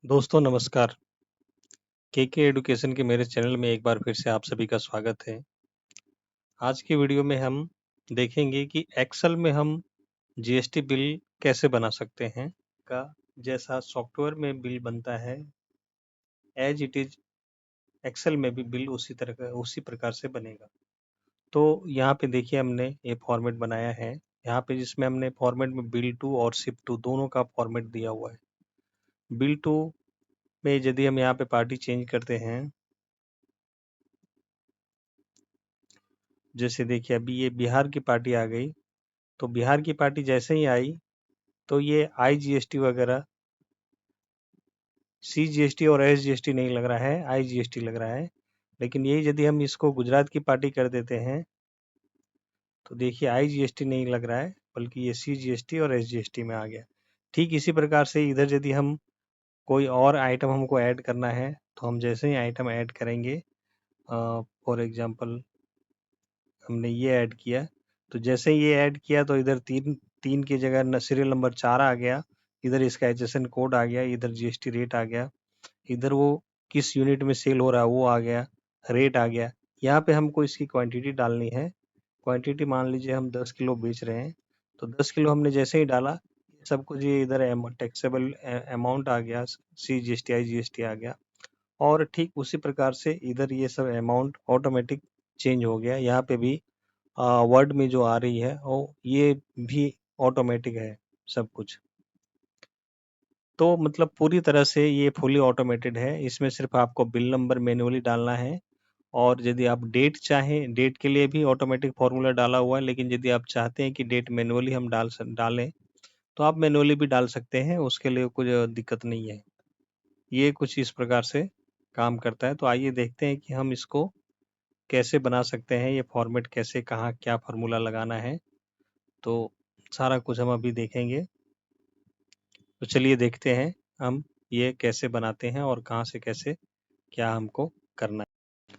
दोस्तों नमस्कार। केके एजुकेशन के मेरे चैनल में एक बार फिर से आप सभी का स्वागत है। आज की वीडियो में हम देखेंगे कि एक्सेल में हम जीएसटी बिल कैसे बना सकते हैं। का जैसा सॉफ्टवेयर में बिल बनता है एज इट इज एक्सेल में भी बिल उसी प्रकार से बनेगा। तो यहाँ पे देखिए हमने ये फॉर्मेट बनाया है। यहाँ पे जिसमें हमने फॉर्मेट में बिल टू और शिप टू दोनों का फॉर्मेट दिया हुआ है। बिल टू में यदि हम यहाँ पे पार्टी चेंज करते हैं, जैसे देखिए अभी ये बिहार की पार्टी आ गई, तो बिहार की पार्टी जैसे ही आई तो ये आईजीएसटी वगैरह सीजीएसटी और एसजीएसटी नहीं लग रहा है, आईजीएसटी लग रहा है। लेकिन यही यदि हम इसको गुजरात की पार्टी कर देते हैं तो देखिए आईजीएसटी नहीं लग रहा है बल्कि ये सीजीएसटी और एसजीएसटी में आ गया। ठीक इसी प्रकार से इधर यदि हम कोई और आइटम हमको ऐड करना है तो हम जैसे ही आइटम ऐड करेंगे, फॉर एग्जांपल हमने ये ऐड किया, तो जैसे ही ये ऐड किया तो इधर तीन तीन की जगह सीरियल नंबर 4 आ गया, इधर इसका एचएसएन कोड आ गया, इधर जीएसटी रेट आ गया, इधर वो किस यूनिट में सेल हो रहा है वो आ गया, रेट आ गया। यहाँ पे हमको इसकी क्वांटिटी डालनी है। क्वांटिटी मान लीजिए हम 10 किलो बेच रहे हैं, तो 10 किलो हमने जैसे ही डाला सब कुछ ये इधर टैक्सेबल अमाउंट आ गया, सीजीएसटी आईजीएसटी आ गया, और ठीक उसी प्रकार से इधर ये सब अमाउंट ऑटोमेटिक चेंज हो गया। यहाँ पे भी वर्ड में जो आ रही है वो ये भी ऑटोमेटिक है सब कुछ। तो मतलब पूरी तरह से ये फुली ऑटोमेटेड है। इसमें सिर्फ आपको बिल नंबर मैन्युअली डालना है, और यदि आप डेट चाहें, डेट के लिए भी ऑटोमेटिक फॉर्मूला डाला हुआ है, लेकिन यदि आप चाहते हैं कि डेट मैन्युअली हम डालें तो आप मैन्युअली भी डाल सकते हैं, उसके लिए कुछ दिक्कत नहीं है। ये कुछ इस प्रकार से काम करता है। तो आइए देखते हैं कि हम इसको कैसे बना सकते हैं, ये फॉर्मेट कैसे, कहाँ क्या फार्मूला लगाना है, तो सारा कुछ हम अभी देखेंगे। तो चलिए देखते हैं हम ये कैसे बनाते हैं और कहाँ से कैसे क्या हमको करना है।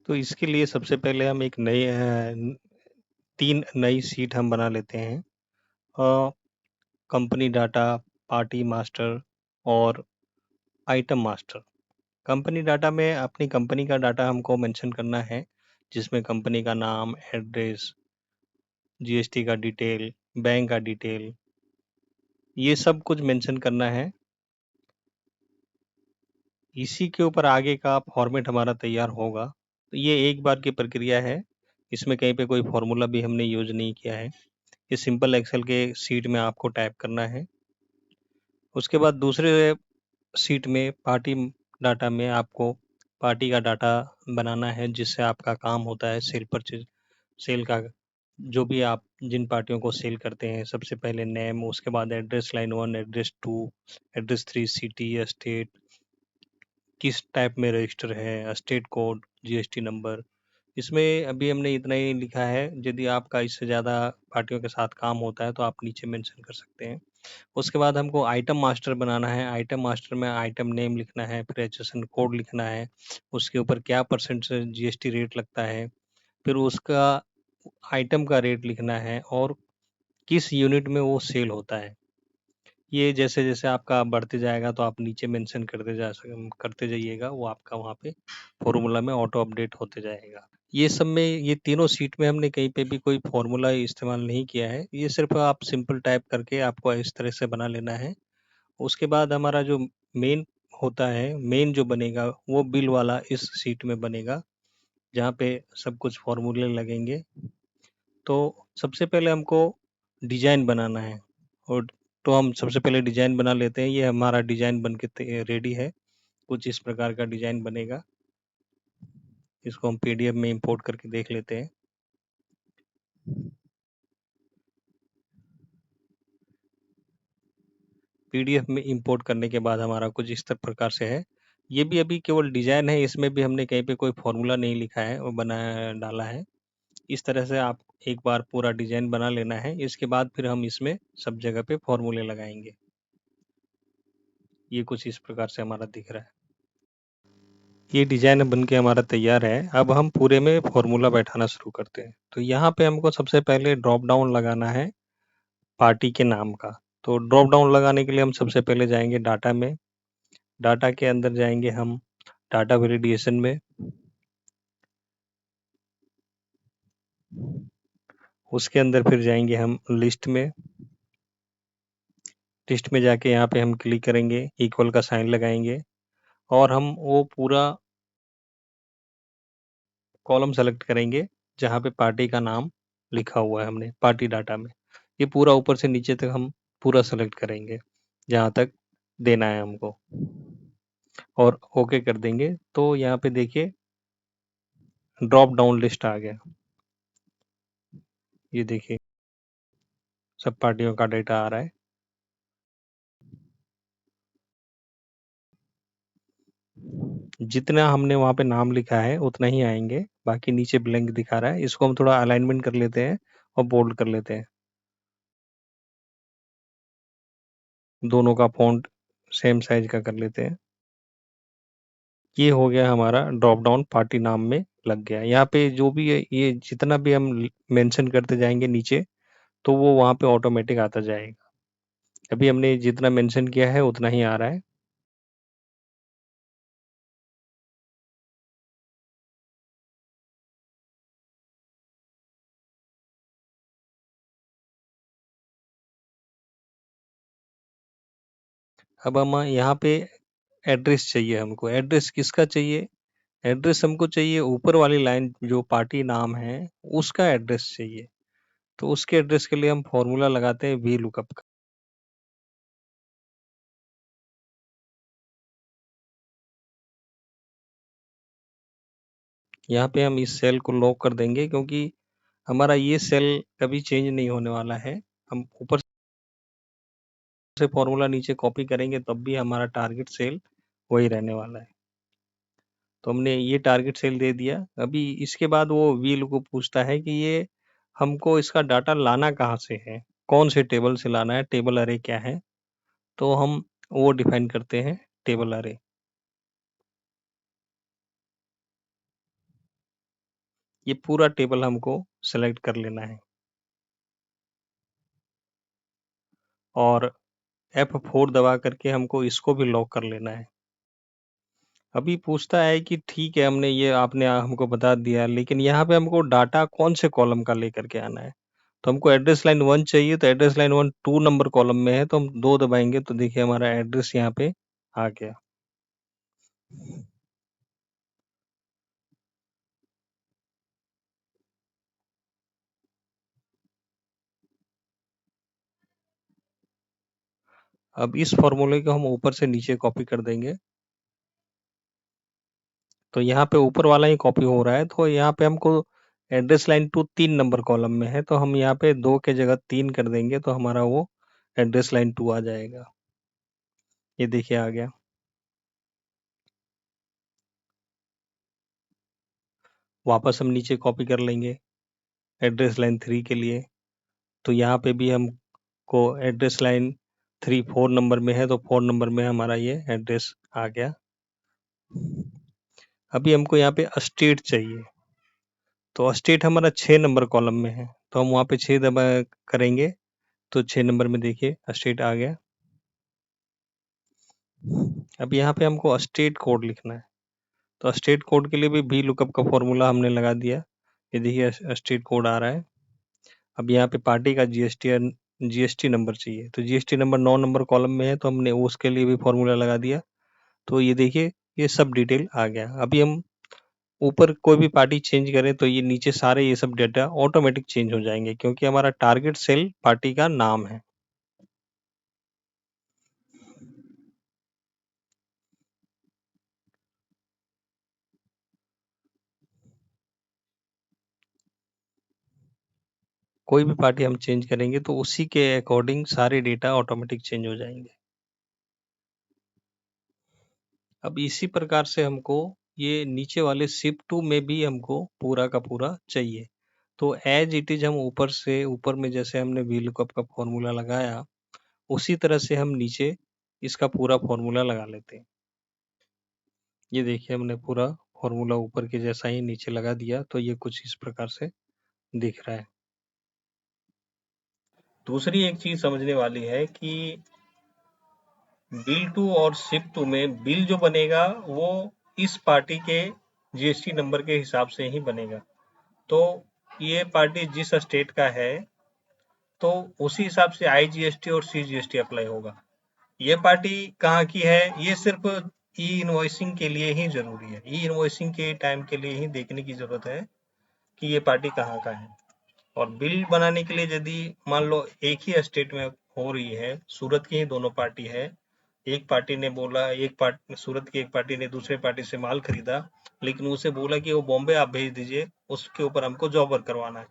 तो इसके लिए सबसे पहले हम एक तीन नई शीट हम बना लेते हैं। कंपनी डाटा, पार्टी मास्टर और आइटम मास्टर। कंपनी डाटा में अपनी कंपनी का डाटा हमको मेंशन करना है, जिसमें कंपनी का नाम, एड्रेस, जीएसटी का डिटेल, बैंक का डिटेल, ये सब कुछ मेंशन करना है। इसी के ऊपर आगे का फॉर्मेट हमारा तैयार होगा। तो ये एक बार की प्रक्रिया है, इसमें कहीं पे कोई फॉर्मूला भी हमने यूज नहीं किया है। ये सिंपल एक्सेल के सीट में आपको टाइप करना है। उसके बाद दूसरे सीट में पार्टी डाटा में आपको पार्टी का डाटा बनाना है, जिससे आपका काम होता है सेल परचेज, सेल का जो भी आप जिन पार्टियों को सेल करते हैं। सबसे पहले नेम, उसके बाद address line 1, address 2, address 3, city, state, किस टाइप में रजिस्टर है, स्टेट कोड, जीएसटी नंबर। इसमें अभी हमने इतना ही लिखा है। यदि आपका इससे ज़्यादा पार्टियों के साथ काम होता है तो आप नीचे मेंशन कर सकते हैं। उसके बाद हमको आइटम मास्टर बनाना है। आइटम मास्टर में आइटम नेम लिखना है, फिर एचएसएन कोड लिखना है, उसके ऊपर क्या परसेंट से जीएसटी रेट लगता है, फिर उसका आइटम का रेट लिखना है और किस यूनिट में वो सेल होता है। ये जैसे-जैसे आपका बढ़ते जाएगा तो आप नीचे मेंशन करते जाइएगा, वो आपका वहाँ पे फ़ॉर्मूला में ऑटो अपडेट होते जाएगा। ये सब में, ये तीनों शीट में हमने कहीं पे भी कोई फ़ॉर्मूला इस्तेमाल नहीं किया है। ये सिर्फ़ आप सिंपल टाइप करके आपको इस तरह से बना लेना है। उसके बाद हमारा जो मेन होता है, मेन जो बनेगा वो बिल वाला इस शीट में बनेगा, जहाँ पे सब कुछ फ़ॉर्मूले लगेंगे। तो सबसे पहले हमको डिज़ाइन बनाना है, और तो हम सबसे पहले डिज़ाइन बना लेते हैं। ये हमारा डिज़ाइन बन के रेडी है। कुछ इस प्रकार का डिज़ाइन बनेगा। इसको हम पीडीएफ में इंपोर्ट करके देख लेते हैं। पीडीएफ में इंपोर्ट करने के बाद हमारा कुछ इस प्रकार से है। ये भी अभी केवल डिज़ाइन है, इसमें भी हमने कहीं पे कोई फ़ॉर्मूला नहीं लिखा है और बनाया डाला है। इस तरह से आप एक बार पूरा डिज़ाइन बना लेना है। इसके बाद फिर हम इसमें सब जगह पे फ़ॉर्मूले लगाएँगे। ये कुछ इस प्रकार से हमारा दिख रहा है। ये डिज़ाइन बन के हमारा तैयार है। अब हम पूरे में फ़ॉर्मूला बैठाना शुरू करते हैं। तो यहाँ पे हमको सबसे पहले ड्रॉप डाउन लगाना है पार्टी के नाम का। तो ड्रॉप डाउन लगाने के लिए हम सबसे पहले जाएँगे डाटा में, डाटा के अंदर जाएंगे हम डाटा वेलिडेशन में, उसके अंदर फिर जाएंगे हम लिस्ट में। लिस्ट में जाके यहाँ पे हम क्लिक करेंगे, इक्वल का साइन लगाएंगे और हम वो पूरा कॉलम सेलेक्ट करेंगे जहाँ पे पार्टी का नाम लिखा हुआ है हमने पार्टी डाटा में। ये पूरा ऊपर से नीचे तक हम पूरा सेलेक्ट करेंगे जहाँ तक देना है हमको और ओके कर देंगे। तो यहाँ पे देखिए ड्रॉप डाउन लिस्ट आ गया। ये देखिए सब पार्टियों का डेटा आ रहा है। जितना हमने वहाँ पे नाम लिखा है उतना ही आएंगे, बाकी नीचे ब्लैंक दिखा रहा है। इसको हम थोड़ा अलाइनमेंट कर लेते हैं और बोल्ड कर लेते हैं। दोनों का फॉन्ट सेम साइज का कर लेते हैं। ये हो गया हमारा ड्रॉप डाउन पार्टी नाम में लग गया। यहाँ पे जो भी है ये जितना भी हम मेंशन करते जाएंगे नीचे तो वो वहाँ पे ऑटोमेटिक आता जाएगा। अभी हमने जितना मेंशन किया है उतना ही आ रहा है। अब हम यहाँ पे एड्रेस चाहिए हमको। एड्रेस किसका चाहिए? एड्रेस हमको चाहिए ऊपर वाली लाइन जो पार्टी नाम है उसका एड्रेस चाहिए। तो उसके एड्रेस के लिए हम फॉर्मूला लगाते हैं वी लुकअप का। यहाँ पे हम इस सेल को लॉक कर देंगे क्योंकि हमारा ये सेल कभी चेंज नहीं होने वाला है। हम ऊपर से फॉर्मूला नीचे कॉपी करेंगे तब भी हमारा टारगेट सेल वही रहने वाला है। तो हमने ये टारगेट सेल दे दिया। अभी इसके बाद वो व्हील को पूछता है कि ये हमको इसका डाटा लाना कहाँ से है, कौन से टेबल से लाना है, टेबल अरे क्या है। तो हम वो डिफाइन करते हैं टेबल अरे। ये पूरा टेबल हमको सेलेक्ट कर लेना है और F4 दबा करके हमको इसको भी लॉक कर लेना है। अभी पूछता है कि ठीक है हमने ये आपने हमको बता दिया, लेकिन यहाँ पे हमको डाटा कौन से कॉलम का लेकर के आना है। तो हमको एड्रेस लाइन 1 चाहिए, तो एड्रेस लाइन 1 2 नंबर कॉलम में है तो हम 2 दबाएंगे तो देखिए हमारा एड्रेस यहाँ पे आ गया। अब इस फॉर्मूले को हम ऊपर से नीचे कॉपी कर देंगे। तो यहाँ पे ऊपर वाला ही कॉपी हो रहा है, तो यहाँ पे हमको एड्रेस लाइन 2 3 नंबर कॉलम में है तो हम यहाँ पे 2 के जगह 3 कर देंगे तो हमारा वो एड्रेस लाइन 2 आ जाएगा। ये देखिए आ गया। वापस हम नीचे कॉपी कर लेंगे एड्रेस लाइन 3 के लिए। तो यहाँ पे भी हमको एड्रेस लाइन 3 4 नंबर में है तो 4 नंबर में हमारा ये एड्रेस आ गया। अभी हमको यहाँ पे स्टेट चाहिए, तो स्टेट हमारा 6 नंबर कॉलम में है तो हम वहाँ पे 6 दबा करेंगे तो 6 नंबर में देखिए स्टेट आ गया। अब यहाँ पे हमको स्टेट कोड लिखना है, तो स्टेट कोड के लिए भी वी लुकअप का फॉर्मूला हमने लगा दिया। ये देखिए स्टेट कोड आ रहा है। अब यहाँ पे पार्टी का जीएसटी नंबर चाहिए, तो जीएसटी नंबर 9 नंबर कॉलम में है तो हमने उसके लिए भी फॉर्मूला लगा दिया। तो ये देखिए ये सब डिटेल आ गया। अभी हम ऊपर कोई भी पार्टी चेंज करें तो ये नीचे सारे ये सब डेटा ऑटोमेटिक चेंज हो जाएंगे क्योंकि हमारा टारगेट सेल पार्टी का नाम है। कोई भी पार्टी हम चेंज करेंगे तो उसी के अकॉर्डिंग सारे डेटा ऑटोमेटिक चेंज हो जाएंगे। अब इसी प्रकार से हमको ये नीचे वाले शिफ्ट टू में भी हमको पूरा का पूरा चाहिए। तो एज इट इज हम ऊपर से ऊपर में जैसे हमने वी लुकअप का फॉर्मूला लगाया उसी तरह से हम नीचे इसका पूरा फॉर्मूला लगा लेते हैं। ये देखिए हमने पूरा फॉर्मूला ऊपर के जैसा ही नीचे लगा दिया तो ये कुछ इस प्रकार से दिख रहा है। दूसरी एक चीज समझने वाली है कि बिल 2 और सिप 2 में बिल जो बनेगा वो इस पार्टी के जीएसटी नंबर के हिसाब से ही बनेगा। तो ये पार्टी जिस स्टेट का है तो उसी हिसाब से आईजीएसटी और सीजीएसटी अप्लाई होगा। ये पार्टी कहाँ की है, ये सिर्फ ई इनवॉइसिंग के लिए ही जरूरी है। ई इनवॉइसिंग के टाइम के लिए ही देखने की जरूरत है कि ये पार्टी कहाँ का है। और बिल बनाने के लिए यदि मान लो एक ही स्टेट में हो रही है, सूरत की ही दोनों पार्टी है, एक पार्टी ने बोला, एक पार्टी सूरत की एक पार्टी ने दूसरे पार्टी से माल खरीदा, लेकिन उसे बोला कि वो बॉम्बे आप भेज दीजिए, उसके ऊपर हमको जॉब वर्क करवाना है।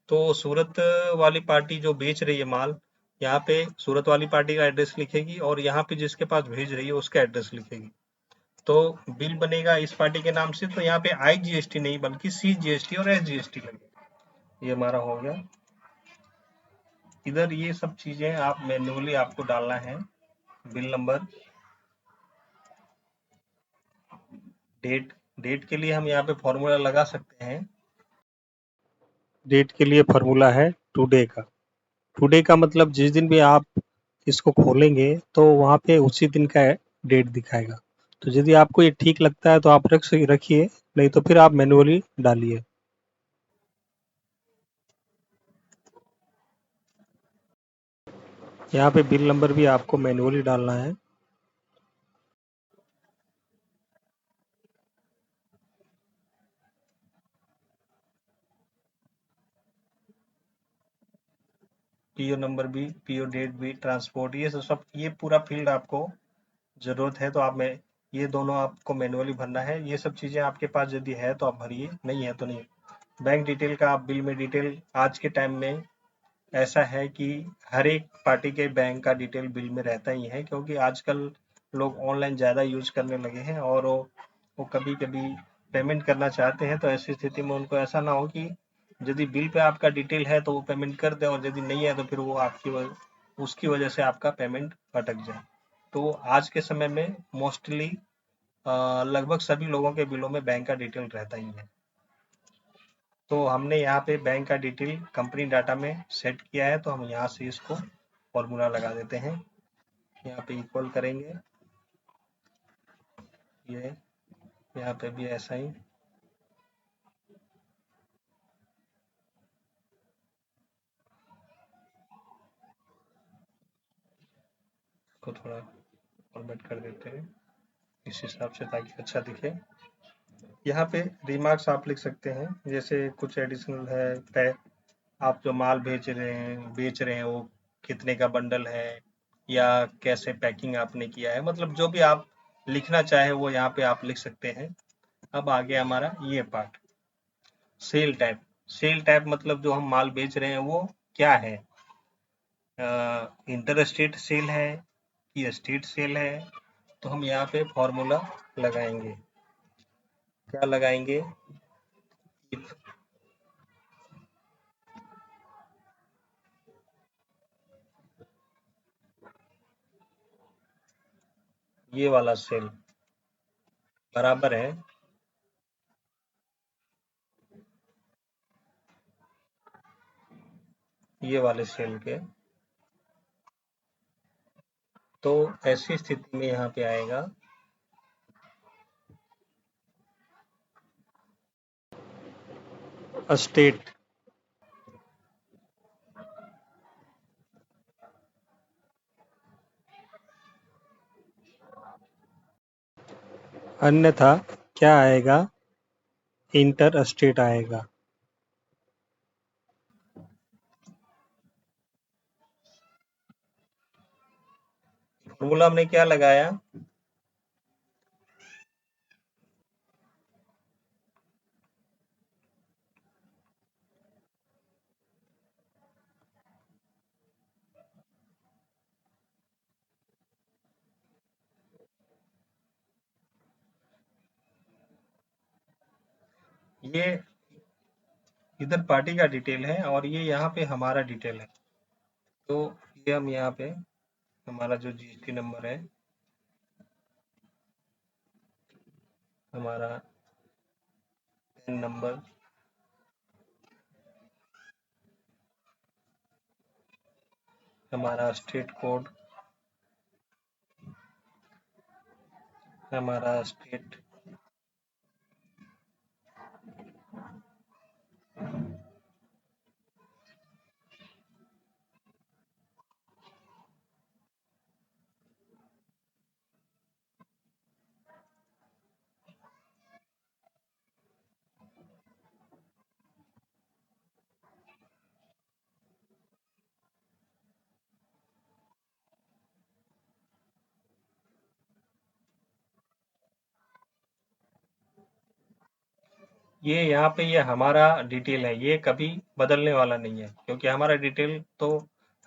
तो सूरत वाली पार्टी जो बेच रही है माल, यहाँ पे सूरत वाली पार्टी का एड्रेस लिखेगी और यहाँ पे जिसके पास भेज रही है उसका एड्रेस लिखेगी। तो बिल बनेगा इस पार्टी के नाम से, तो यहाँ पे आईजीएसटी नहीं बल्कि सीजीएसटी और एसजीएसटी लगेगा। ये हमारा हो गया। इधर ये सब चीजें आप मैन्युअली आपको डालना है। बिल नंबर, डेट, डेट के लिए हम यहाँ पे फॉर्मूला लगा सकते हैं। डेट के लिए फॉर्मूला है टुडे का। टुडे का मतलब जिस दिन भी आप इसको खोलेंगे तो वहाँ पे उसी दिन का डेट दिखाएगा। तो यदि आपको ये ठीक लगता है तो आप रखिए, नहीं तो फिर आप मैन्युअली डालिए। यहाँ पे बिल नंबर भी आपको मैन्युअली डालना है। पीओ नंबर भी, पीओ डेट भी, ट्रांसपोर्ट, ये सब ये पूरा फील्ड आपको जरूरत है तो आप में ये दोनों आपको मैन्युअली भरना है। ये सब चीजें आपके पास यदि है तो आप भरिए, नहीं है तो नहीं। बैंक डिटेल का आप बिल में डिटेल, आज के टाइम में ऐसा है कि हर एक पार्टी के बैंक का डिटेल बिल में रहता ही है, क्योंकि आजकल लोग ऑनलाइन ज़्यादा यूज करने लगे हैं और वो कभी कभी पेमेंट करना चाहते हैं, तो ऐसी स्थिति में उनको ऐसा ना हो कि यदि बिल पे आपका डिटेल है तो वो पेमेंट कर दे और यदि नहीं है तो फिर वो उसकी वजह से आपका पेमेंट अटक जाए। तो आज के समय में मोस्टली लगभग सभी लोगों के बिलों में बैंक का डिटेल रहता ही है। तो हमने यहाँ पे बैंक का डिटेल कंपनी डाटा में सेट किया है, तो हम यहाँ से इसको फॉर्मूला लगा देते हैं। यहाँ पे इक्वल करेंगे, ये यहाँ पे भी ऐसा ही। इसको थोड़ा फॉर्मेट कर देते हैं इस हिसाब से ताकि अच्छा दिखे। यहाँ पे रिमार्क्स आप लिख सकते हैं, जैसे कुछ एडिशनल है, आप जो माल बेच रहे हैं वो कितने का बंडल है या कैसे पैकिंग आपने किया है, मतलब जो भी आप लिखना चाहे वो यहाँ पे आप लिख सकते हैं। अब आ गया हमारा ये part, cell type. Cell type मतलब जो हम माल बेच रहे हैं वो क्या है, इंटर स्टेट सेल है कि स्टेट सेल है। तो हम यहाँ पे फॉर्मूला लगाएंगे, क्या लगाएंगे, इफ, ये वाला सेल बराबर है ये वाले सेल के। तो ऐसी स्थिति में यहाँ पे आएगा स्टेट, अन्यथा क्या आएगा, इंटर स्टेट आएगा। फॉर्मूला हमने क्या लगाया, ये इधर पार्टी का डिटेल है और ये यहाँ पे हमारा डिटेल है। तो ये हम यहाँ पे हमारा जो जीएसटी नंबर है, हमारा पैन नंबर, हमारा स्टेट कोड, हमारा स्टेट ये यहाँ पे ये हमारा डिटेल है, ये कभी बदलने वाला नहीं है, क्योंकि हमारा डिटेल तो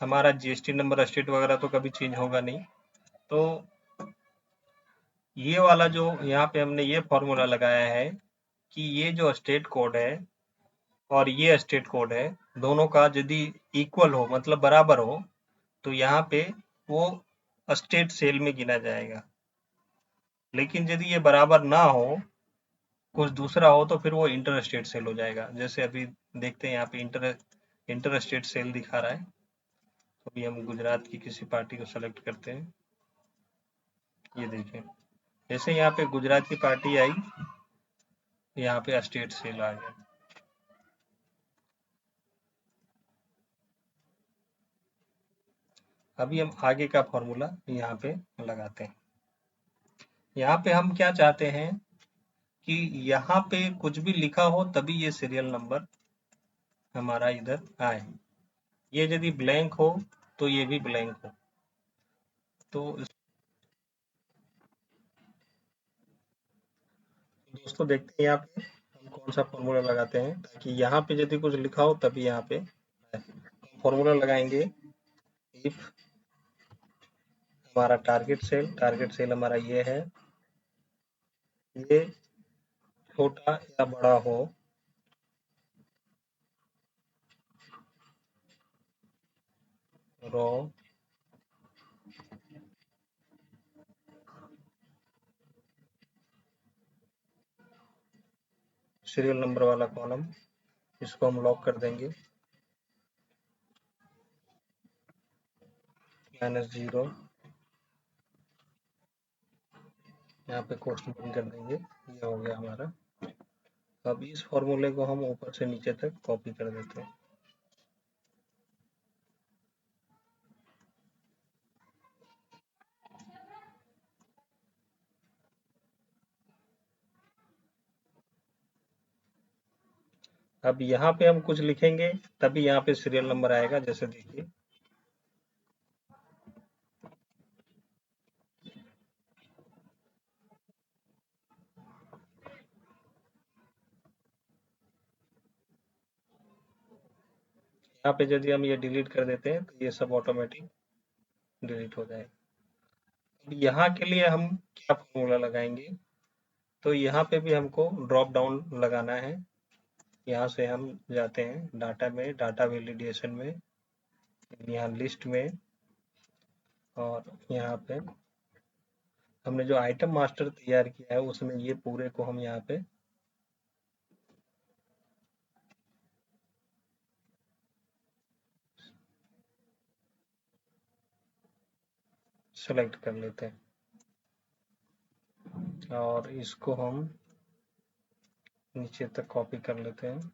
हमारा जीएसटी नंबर स्टेट वगैरह तो कभी चेंज होगा नहीं। तो ये वाला जो यहाँ पे हमने ये फॉर्मूला लगाया है कि ये जो स्टेट कोड है और ये स्टेट कोड है, दोनों का यदि इक्वल हो मतलब बराबर हो, तो यहाँ पे वो स्टेट सेल में गिना जाएगा। लेकिन यदि ये बराबर ना हो, कुछ दूसरा हो, तो फिर वो इंटर स्टेट सेल हो जाएगा। जैसे अभी देखते हैं यहाँ पे इंटर इंटर स्टेट सेल दिखा रहा है। तो अभी हम गुजरात की किसी पार्टी को सेलेक्ट करते हैं। ये देखें, जैसे यहाँ पे गुजरात की पार्टी आई, यहाँ पे स्टेट सेल आ गया। अभी हम आगे का फॉर्मूला यहाँ पे लगाते हैं। यहाँ पे हम क्या चाहते हैं कि यहाँ पे कुछ भी लिखा हो तभी ये सीरियल नंबर हमारा इधर आए। ये यदि ब्लैंक हो तो ये भी ब्लैंक हो। तो दोस्तों देखते हैं यहाँ पे हम कौन सा फॉर्मूला लगाते हैं, ताकि यहाँ पे यदि कुछ लिखा हो तभी यहाँ पे आए। फॉर्मूला लगाएंगे इफ हमारा टारगेट सेल हमारा ये है, ये छोटा या बड़ा हो रो सीरियल नंबर वाला कॉलम, इसको हम लॉक कर देंगे -0। यहाँ पे क्वेश्चन बंद कर देंगे। ये हो गया हमारा। अब इस फॉर्मूले को हम ऊपर से नीचे तक कॉपी कर देते हैं। अब यहाँ पे हम कुछ लिखेंगे तभी यहाँ पे सीरियल नंबर आएगा। जैसे देखिए, यहाँ पे यदि हम ये डिलीट कर देते हैं तो ये सब ऑटोमेटिक डिलीट हो जाएगा। अब यहाँ के लिए हम क्या फॉर्मूला लगाएंगे, तो यहाँ पे भी हमको ड्रॉप डाउन लगाना है। यहाँ से हम जाते हैं डाटा में, डाटा वैलिडेशन में, यहाँ लिस्ट में, और यहाँ पे हमने जो आइटम मास्टर तैयार किया है उसमें ये पूरे को हम यहाँ पे सेलेक्ट कर लेते हैं, और इसको हम नीचे तक कॉपी कर लेते हैं।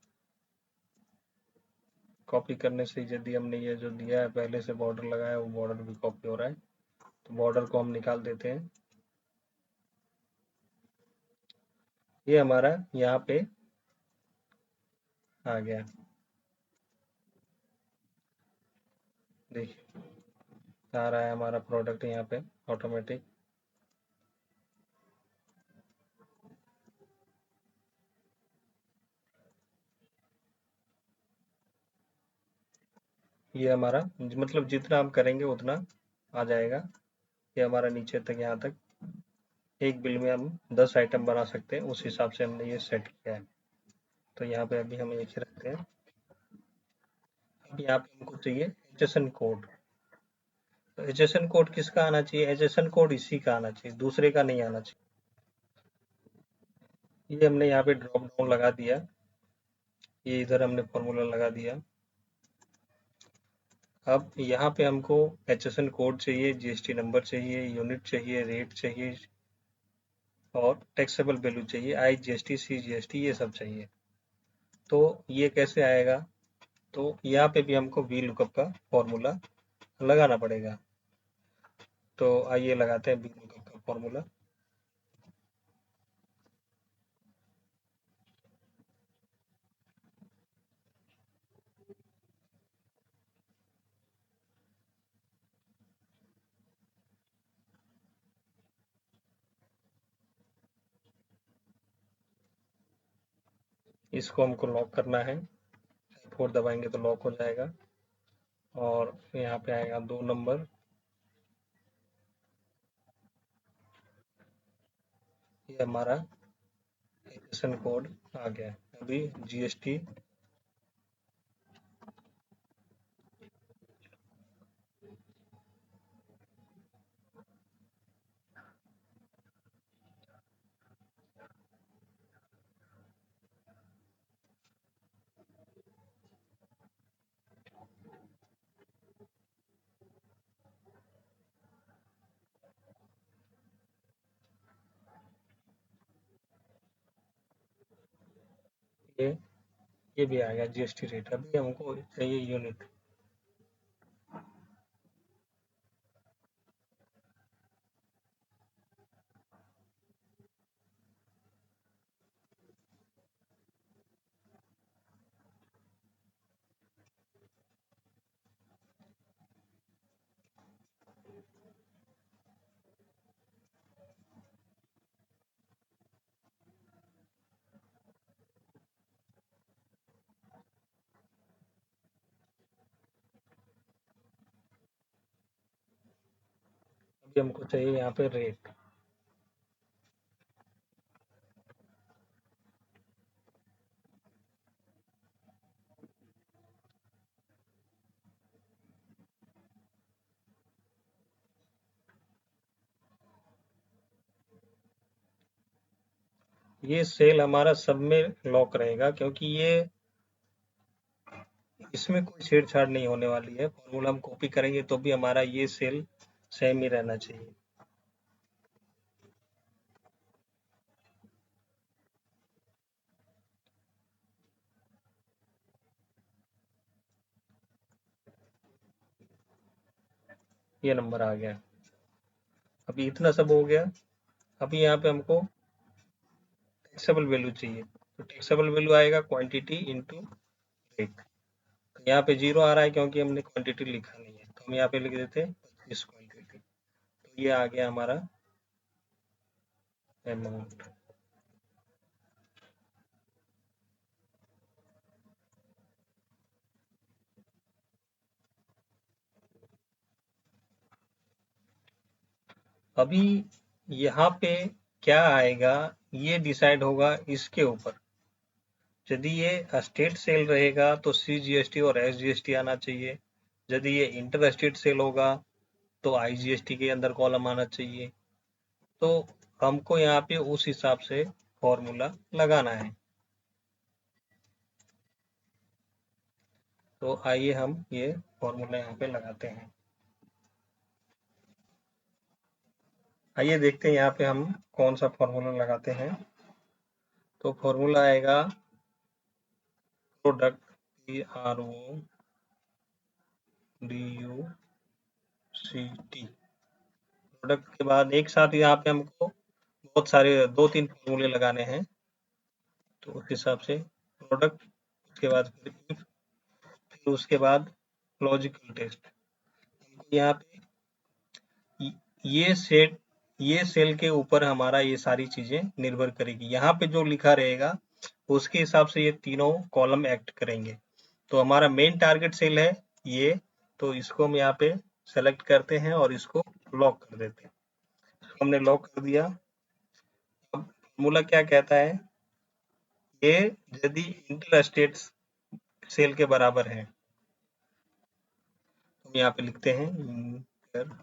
कॉपी करने से यदि हमने ये जो दिया है पहले से बॉर्डर लगाया है, वो बॉर्डर भी कॉपी हो रहा है। तो बॉर्डर को हम निकाल देते हैं। ये हमारा यहाँ पे आ गया। देखिए आ रहा है हमारा प्रोडक्ट यहाँ पे ऑटोमेटिक। ये हमारा मतलब जितना हम करेंगे उतना आ जाएगा। ये हमारा नीचे तक यहाँ तक एक बिल में हम 10 आइटम बना सकते हैं, उस हिसाब से हमने ये सेट किया है। तो यहाँ पे अभी हम एक ही रखते हैं। अब यहाँ पे हमको चाहिए एचएसएन कोड। तो एचएसएन कोड किसका आना चाहिए? एचएसएन कोड इसी का आना चाहिए, दूसरे का नहीं आना चाहिए। ये हमने यहाँ पे ड्रॉप डाउन लगा दिया, ये इधर हमने फॉर्मूला लगा दिया। अब यहाँ पे हमको एचएसएन कोड चाहिए, जीएसटी नंबर चाहिए, यूनिट चाहिए, रेट चाहिए, और टैक्सेबल वैल्यू चाहिए, IGST, CGST ये सब चाहिए। तो ये कैसे आएगा? तो यहाँ पे भी हमको वी लुकअप का फॉर्मूला लगाना पड़ेगा। तो आइए लगाते हैं वी लुकअप का फॉर्मूला। इसको हमको लॉक करना है, F4 दबाएंगे तो लॉक हो जाएगा। और यहाँ पे आएगा 2 नंबर, ये हमारा एप्लीकेशन कोड आ गया। अभी GST ये ये भी आ गया GST रेट। अभी हमको चाहिए यूनिट। अभी हमको चाहिए यहाँ पे रेट। ये सेल हमारा सब में लॉक रहेगा, क्योंकि ये इसमें कोई छेड़छाड़ नहीं होने वाली है। फॉर्मूला हम कॉपी करेंगे तो भी हमारा ये सेल सेम ही रहना चाहिए। ये नंबर आ गया। अभी इतना सब हो गया। अभी यहाँ पे हमको टैक्सेबल वैल्यू चाहिए। तो टैक्सेबल वैल्यू आएगा क्वांटिटी इंटू रेट। तो यहाँ पे 0 आ रहा है क्योंकि हमने क्वांटिटी लिखा नहीं है, तो हम यहाँ पे लिख देते हैं 25 क्वांटिटी। तो ये आ गया हमारा अमाउंट। अभी यहाँ पे क्या आएगा ये डिसाइड होगा इसके ऊपर। यदि ये स्टेट सेल रहेगा तो CGST और SGST आना चाहिए। यदि ये इंटर स्टेट सेल होगा तो IGST के अंदर कॉलम आना चाहिए। तो हमको यहाँ पे उस हिसाब से फॉर्मूला लगाना है। तो आइए हम ये फॉर्मूला यहाँ पे लगाते हैं। आइए देखते हैं यहाँ पे हम कौन सा फॉर्मूला लगाते हैं। तो फॉर्मूला आएगा प्रोडक्ट, PRODUCT। प्रोडक्ट के बाद एक साथ यहाँ पे हमको बहुत सारे 2-3 फॉर्मूले लगाने हैं। तो उस हिसाब से प्रोडक्ट, उसके बाद फिर उसके बाद लॉजिकल टेस्ट। यहाँ पे ये सेट, ये सेल के ऊपर हमारा ये सारी चीजें निर्भर करेगी। यहाँ पे जो लिखा रहेगा उसके हिसाब से ये तीनों कॉलम एक्ट करेंगे। तो हमारा मेन टारगेट सेल है ये, तो इसको हम यहाँ पे सेलेक्ट करते हैं और इसको लॉक कर देते हैं। हमने लॉक कर दिया। अब फॉर्मूला क्या कहता है, ये यदि इंटर स्टेट सेल के बराबर है, हम यहाँ पे लिखते हैं इंटर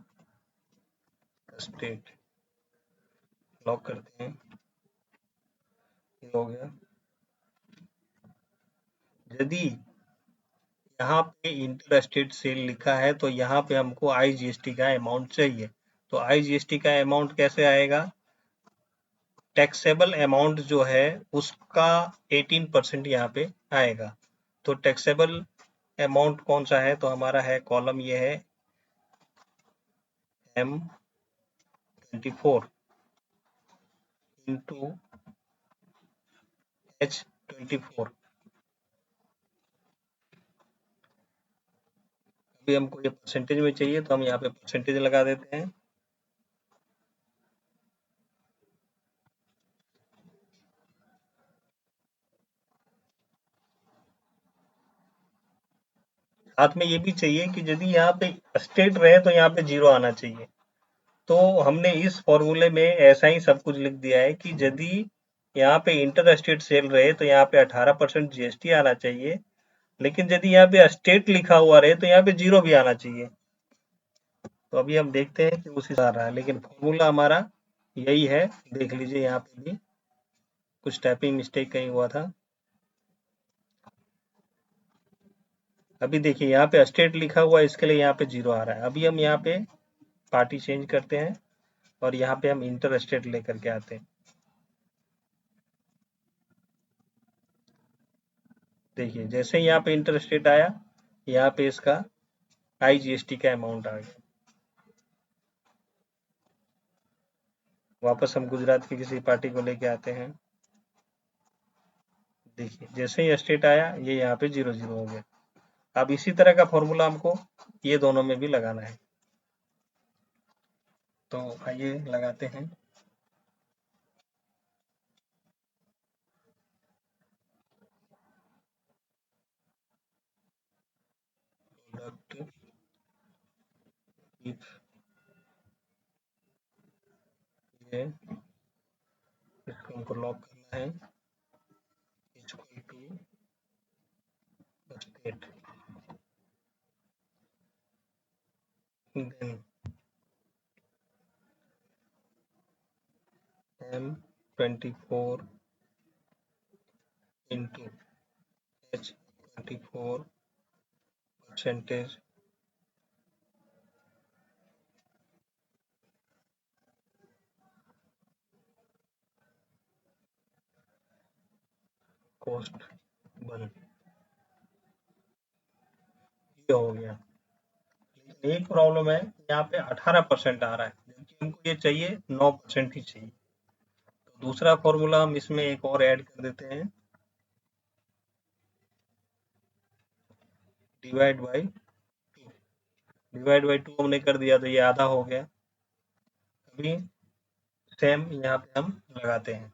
स्टेट, लॉक करते हैं। ये हो गया। यदि यहाँ पे इंटर स्टेट सेल लिखा है तो यहाँ पे हमको IGST का अमाउंट चाहिए। तो IGST का अमाउंट कैसे आएगा, टैक्सेबल अमाउंट जो है उसका 18% यहाँ पे आएगा। तो टैक्सेबल अमाउंट कौन सा है, तो हमारा है कॉलम ये है M24 इंटू H24। अभी हमको ये परसेंटेज में चाहिए तो हम यहाँ पे परसेंटेज लगा देते हैं। साथ में ये भी चाहिए कि यदि यहाँ पे स्टेट रहे तो यहाँ पे 0 आना चाहिए। तो हमने इस फॉर्मूले में ऐसा ही सब कुछ लिख दिया है कि यदि यहाँ पे इंटर स्टेट सेल रहे तो यहाँ पे 18% जीएसटी आना चाहिए, लेकिन यदि यहाँ पे स्टेट लिखा हुआ रहे तो यहाँ पे 0 भी आना चाहिए। तो अभी हम देखते हैं कि उसी से आ रहा है, लेकिन फॉर्मूला हमारा यही है। देख लीजिए यहाँ पे भी कुछ टाइपिंग मिस्टेक कहीं हुआ था। अभी देखिए यहाँ पे स्टेट लिखा हुआ है, इसके लिए यहाँ पे 0 आ रहा है। अभी हम यहाँ पे पार्टी चेंज करते हैं और यहाँ पे हम इंटर स्टेट लेकर के आते हैं। देखिए जैसे ही यहाँ पे इंटर स्टेट आया, यहाँ पे इसका आईजीएसटी का अमाउंट आ गया। वापस हम गुजरात की किसी पार्टी को लेके आते हैं। देखिए जैसे ही स्टेट आया, ये यहाँ पे 0 0 हो गया। अब इसी तरह का फॉर्मूला हमको ये दोनों में भी लगाना है। तो आइए लगाते हैं। प्रोडक्ट इफ ये इसको हमको लॉक करना है equal to state, then M24 into H24 percentage cost 1। ये हो गया। लेकिन एक प्रॉब्लम है, यहाँ पे 18% आ रहा है, जबकि हमको ये चाहिए 9% ही चाहिए। तो दूसरा फॉर्मूला हम इसमें एक और ऐड कर देते हैं, डिवाइड बाई 2। डिवाइड बाई 2 हमने कर दिया तो ये आधा हो गया। अभी सेम यहाँ पे हम लगाते हैं।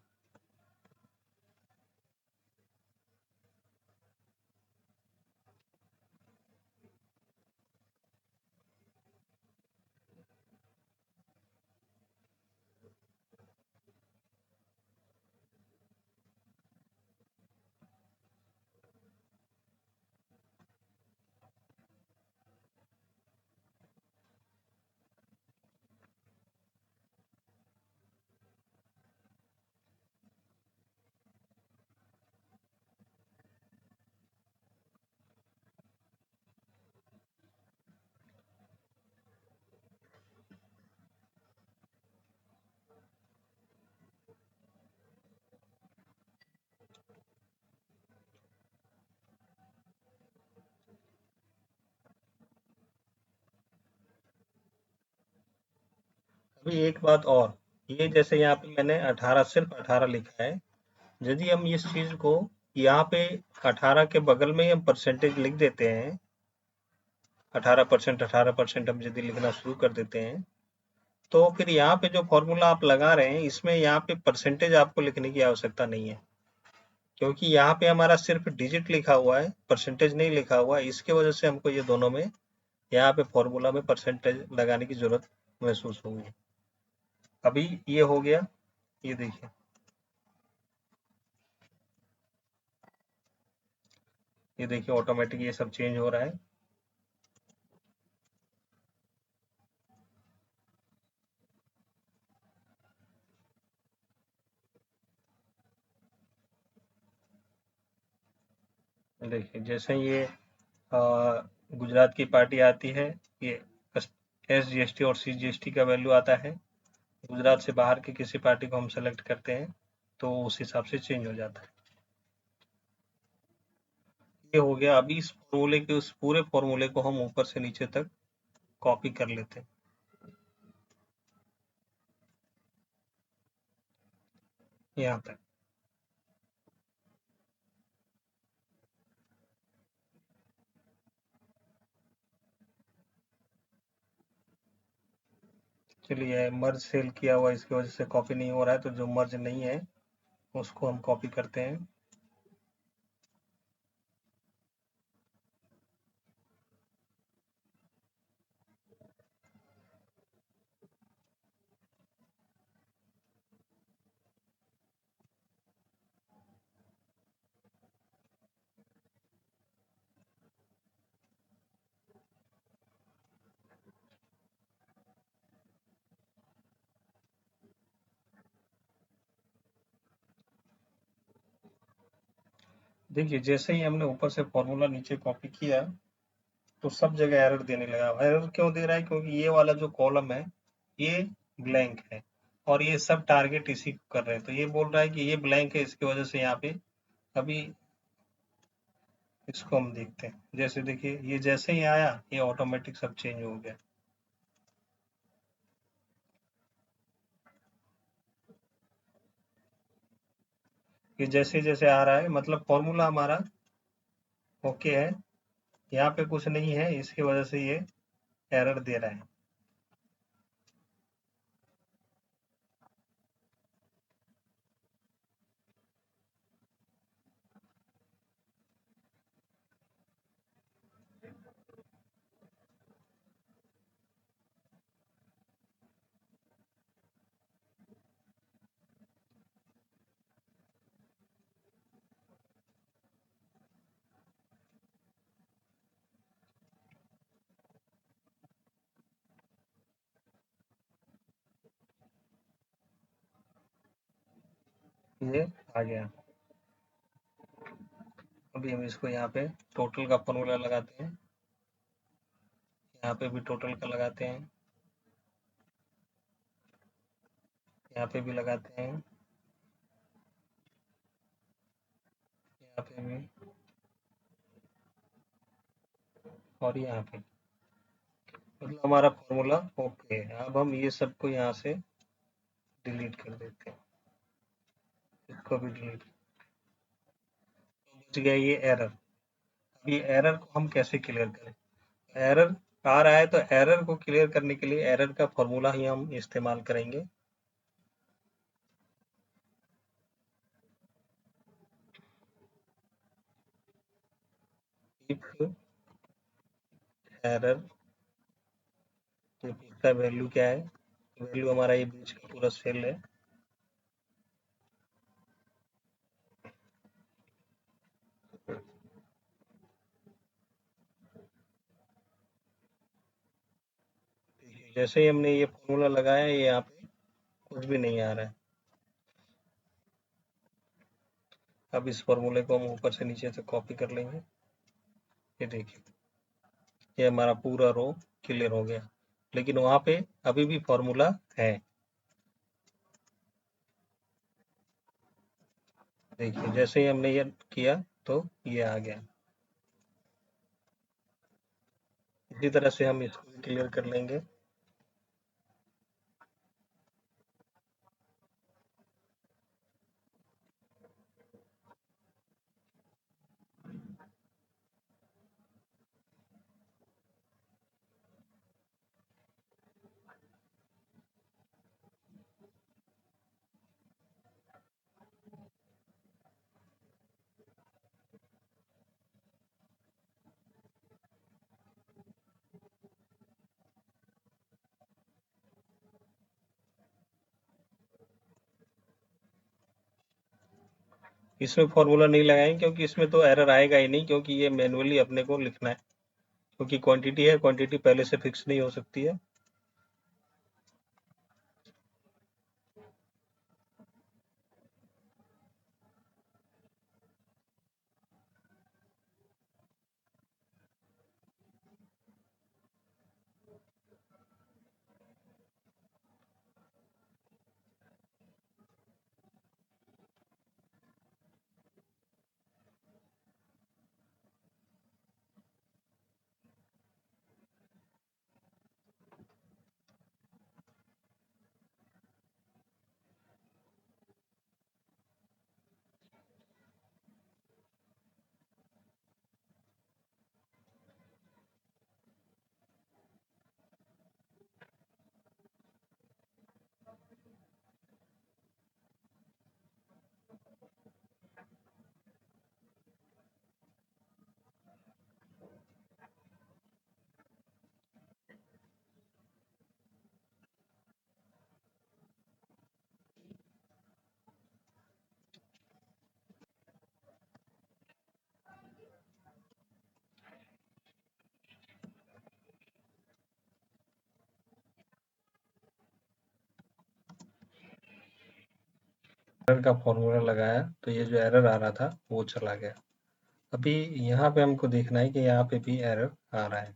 अभी एक बात और, ये जैसे यहाँ पे मैंने 18 सिर्फ 18 लिखा है, यदि हम इस चीज को यहाँ पे 18 के बगल में ही हम परसेंटेज लिख देते हैं, 18% हम यदि लिखना शुरू कर देते हैं, तो फिर यहाँ पे जो फॉर्मूला आप लगा रहे हैं इसमें यहाँ पे परसेंटेज आपको लिखने की आवश्यकता नहीं है, क्योंकि यहाँ पे हमारा सिर्फ डिजिट लिखा हुआ है, परसेंटेज नहीं लिखा हुआ है। इसके वजह से हमको ये दोनों में यहाँ पे फॉर्मूला में परसेंटेज लगाने की जरूरत महसूस होगी। अभी ये हो गया, ये देखिए, ये देखिए ऑटोमेटिक ये सब चेंज हो रहा है। देखिए जैसे ये गुजरात की पार्टी आती है, ये एसजीएसटी और सीजीएसटी का वैल्यू आता है। गुजरात से बाहर की किसी पार्टी को हम सेलेक्ट करते हैं तो उस हिसाब से चेंज हो जाता है। ये हो गया। अभी इस फॉर्मूले के उस पूरे फॉर्मूले को हम ऊपर से नीचे तक कॉपी कर लेते हैं यहाँ तक। चलिए, मर्ज सेल किया हुआ इसकी वजह से कॉपी नहीं हो रहा है, तो जो मर्ज नहीं है उसको हम कॉपी करते हैं। देखिए, जैसे ही हमने ऊपर से फॉर्मूला नीचे कॉपी किया तो सब जगह एरर देने लगा। एरर क्यों दे रहा है? क्योंकि ये वाला जो कॉलम है ये ब्लैंक है और ये सब टारगेट इसी को कर रहे हैं। तो ये बोल रहा है कि ये ब्लैंक है, इसकी वजह से यहाँ पे अभी इसको हम देखते हैं। जैसे देखिए, ये जैसे ही आया ये ऑटोमेटिक सब चेंज हो गया। ये जैसे जैसे आ रहा है मतलब फॉर्मूला हमारा ओके है, यहाँ पे कुछ नहीं है, इसकी वजह से ये एरर दे रहा है। ये आ गया। अभी हम इसको यहाँ पे टोटल का फॉर्मूला लगाते हैं, यहाँ पे भी टोटल का लगाते हैं, यहाँ पे भी लगाते हैं, यहाँ पे भी और यहाँ पे। मतलब हमारा फॉर्मूला ओके है। अब हम ये सबको यहाँ से डिलीट कर देते हैं, इसको भी डिलीट। बच गया ये एरर। अब ये एरर को हम कैसे क्लियर करें? एरर आ रहा है तो एरर को क्लियर करने के लिए एरर का फॉर्मूला ही हम इस्तेमाल करेंगे। इफ एरर, इसका वैल्यू क्या है? वैल्यू हमारा ये बीच का पूरा सेल है। जैसे ही हमने ये फॉर्मूला लगाया ये यहाँ पे कुछ भी नहीं आ रहा है। अब इस फॉर्मूले को हम ऊपर से नीचे से कॉपी कर लेंगे। ये देखिए, ये हमारा पूरा रो क्लियर हो गया, लेकिन वहां पे अभी भी फॉर्मूला है। देखिए, जैसे ही हमने ये किया तो ये आ गया। इसी तरह से हम इसको भी क्लियर कर लेंगे। इसमें फॉर्मूला नहीं लगाएंगे क्योंकि इसमें तो एरर आएगा ही नहीं, क्योंकि ये मैनुअली अपने को लिखना है। क्योंकि क्वांटिटी है, क्वांटिटी पहले से फिक्स नहीं हो सकती है। एरर का फॉर्मूला लगाया तो ये जो एरर आ रहा था वो चला गया। अभी यहाँ पे हमको देखना है कि यहाँ पे भी एरर आ रहा है,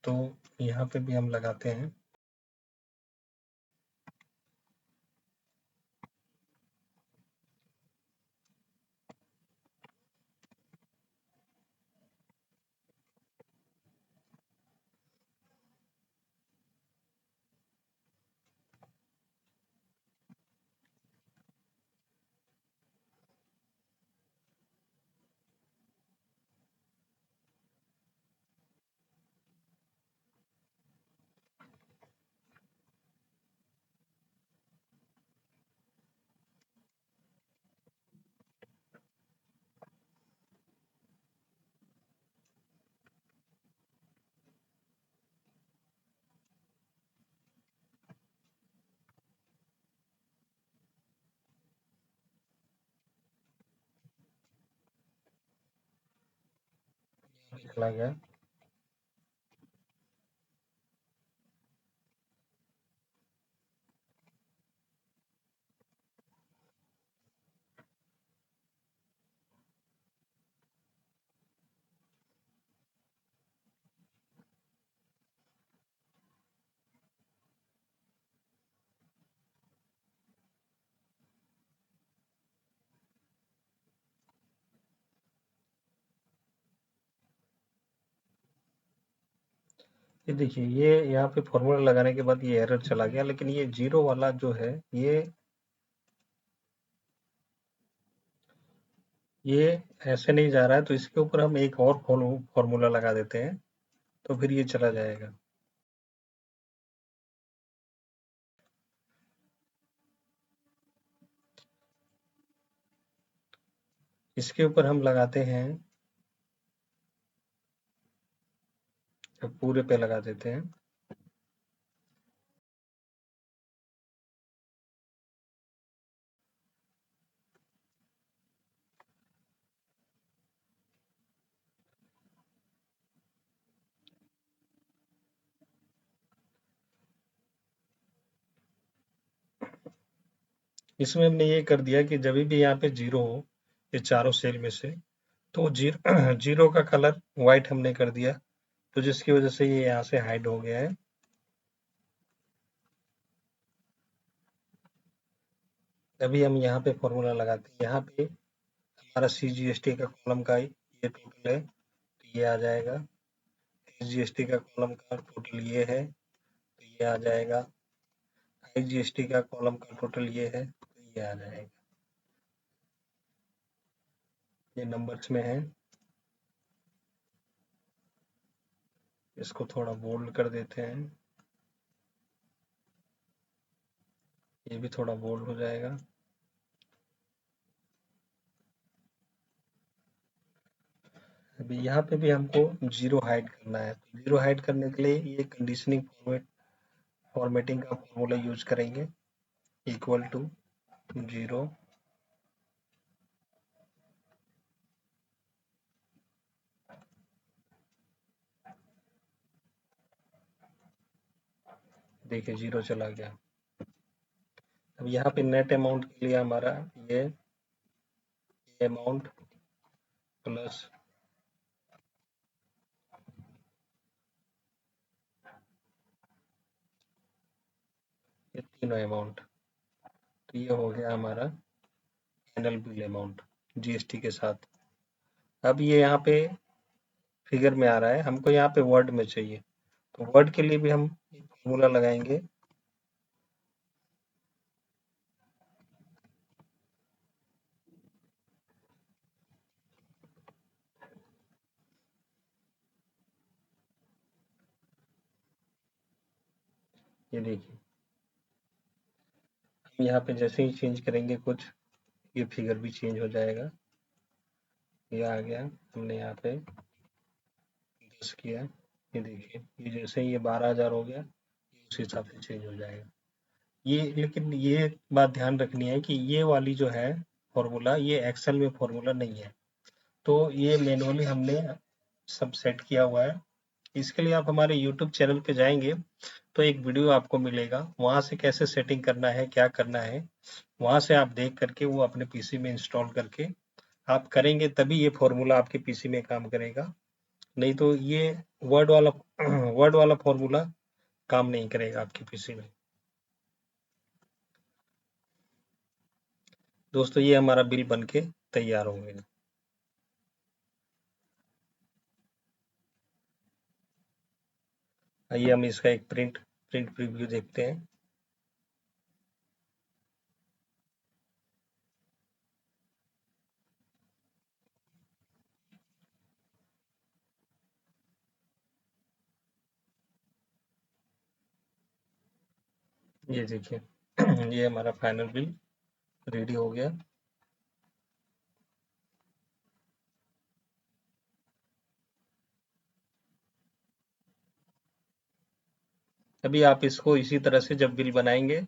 तो यहाँ पे भी हम लगाते हैं। चला गया। ये देखिए, ये यहाँ पे फॉर्मूला लगाने के बाद ये एरर चला गया, लेकिन ये जीरो वाला जो है ये ऐसे नहीं जा रहा है, तो इसके ऊपर हम एक और फॉर्मूला लगा देते हैं, तो फिर ये चला जाएगा। इसके ऊपर हम लगाते हैं, पूरे पे लगा देते हैं। इसमें हमने ये कर दिया कि जब भी यहाँ पे जीरो हो, ये चारों सेल में से, तो जीरो जीरो का कलर व्हाइट हमने कर दिया, तो जिसकी वजह से ये यहाँ से हाइड हो गया है। अभी हम यहाँ पे फॉर्मूला लगाते हैं, यहाँ पे हमारा CGST का कॉलम का ये टोटल है, तो ये आ जाएगा। SGST का कॉलम का टोटल ये है, तो ये आ जाएगा। IGST का कॉलम का टोटल ये है, तो ये आ जाएगा। ये नंबर्स में है, इसको थोड़ा बोल्ड कर देते हैं, ये भी थोड़ा बोल्ड हो जाएगा। अभी यहाँ पे भी हमको जीरो हाइड करना है, तो जीरो हाइड करने के लिए ये कंडीशनिंग फॉर्मेटिंग का फॉर्मूला यूज करेंगे, इक्वल टू जीरो देखिए जीरो चला गया। अब यहाँ पे नेट अमाउंट के लिए हमारा ये अमाउंट प्लस ये तीनों अमाउंट, तो ये हो गया हमारा फाइनल बिल अमाउंट GST के साथ। अब ये यहाँ पे फिगर में आ रहा है, हमको यहाँ पे वर्ड में चाहिए, तो वर्ड के लिए भी हम फॉर्मूला लगाएंगे। ये देखिए, हम यहाँ पे जैसे ही चेंज करेंगे कुछ, ये फिगर भी चेंज हो जाएगा। ये आ गया, हमने यहाँ पे 10 किया, ये देखिए, ये जैसे ही ये 12,000 हो गया, उस हिसाब से चेंज हो जाएगा। ये लेकिन ये बात ध्यान रखनी है कि ये वाली जो है फॉर्मूला, ये एक्सेल में फॉर्मूला नहीं है, तो ये मैनुअली हमने सब सेट किया हुआ है। इसके लिए आप हमारे यूट्यूब चैनल पे जाएंगे, तो एक वीडियो आपको मिलेगा, वहाँ से कैसे सेटिंग करना है, क्या करना है, वहाँ से आप देख करके वो अपने पीसी में इंस्टॉल करके आप करेंगे, तभी ये फॉर्मूला आपके पीसी में काम करेगा। नहीं तो ये वर्ड वाला वर्ड वाला फॉर्मूला काम नहीं करेगा आपके पीसी में। दोस्तों ये हमारा बिल बन के तैयार हो गया। आइए हम इसका एक प्रिंट प्रीव्यू देखते हैं। ये देखिए ये हमारा फाइनल बिल रेडी हो गया। अभी आप इसको इसी तरह से जब बिल बनाएंगे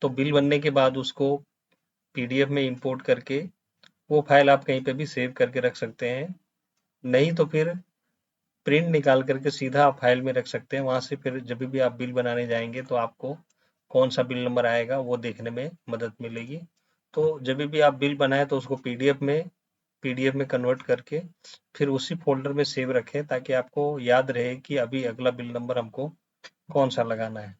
तो बिल बनने के बाद उसको पीडीएफ में इंपोर्ट करके वो फाइल आप कहीं पे भी सेव करके रख सकते हैं। नहीं तो फिर प्रिंट निकाल करके सीधा आप फाइल में रख सकते हैं। वहां से फिर जब भी आप बिल बनाने जाएंगे तो आपको कौन सा बिल नंबर आएगा वो देखने में मदद मिलेगी। तो जब भी आप बिल बनाए तो उसको पीडीएफ में कन्वर्ट करके फिर उसी फ़ोल्डर में सेव रखें ताकि आपको याद रहे कि अभी अगला बिल नंबर हमको कौन-सा लगाना है।